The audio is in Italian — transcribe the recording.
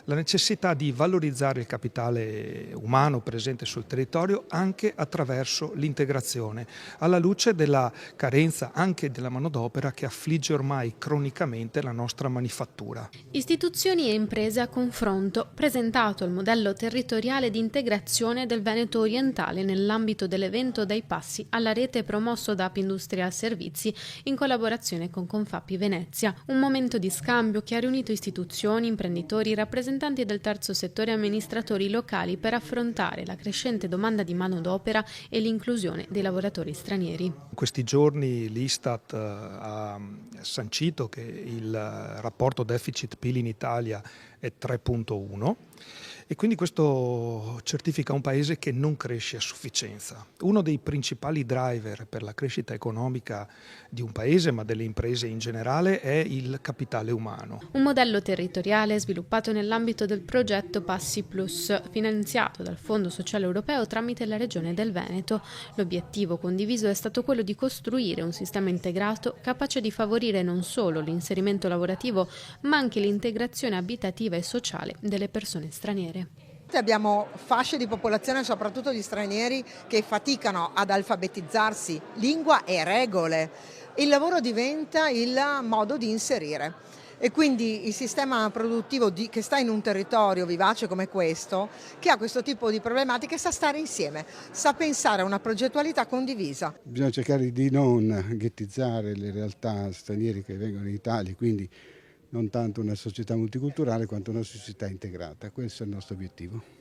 La necessità di valorizzare il capitale umano presente sul territorio anche attraverso l'integrazione, alla luce della carenza anche della manodopera che affligge ormai cronicamente la nostra manifattura. Istituzioni e imprese a confronto, presentato il modello territoriale di integrazione del Veneto orientale nell'ambito dell'evento Dai Passi alla rete promosso da Apindustrial Servizi in collaborazione con Confapi Venezia, un momento di scambio che ha riunito istituzioni, imprenditori, rappresentanti del terzo settore e amministratori locali per affrontare la crescente domanda di manodopera e l'inclusione dei lavoratori stranieri. In questi giorni l'Istat ha sancito che il rapporto deficit-PIL in Italia è 3,1 e quindi questo certifica un paese che non cresce a sufficienza. Uno dei principali driver per la crescita economica di un paese, ma delle imprese in generale, è il capitale umano. Un modello territoriale sviluppato nell'ambito del progetto Passi Plus, finanziato dal Fondo Sociale Europeo tramite la Regione del Veneto. L'obiettivo condiviso è stato quello di costruire un sistema integrato capace di favorire non solo l'inserimento lavorativo, ma anche l'integrazione abitativa e sociale delle persone straniere. Abbiamo fasce di popolazione, soprattutto di stranieri, che faticano ad alfabetizzarsi, lingua e regole. Il lavoro diventa il modo di inserire e quindi il sistema produttivo che sta in un territorio vivace come questo, che ha questo tipo di problematiche, sa stare insieme, sa pensare a una progettualità condivisa. Bisogna cercare di non ghettizzare le realtà straniere che vengono in Italia, quindi non tanto una società multiculturale quanto una società integrata. Questo è il nostro obiettivo.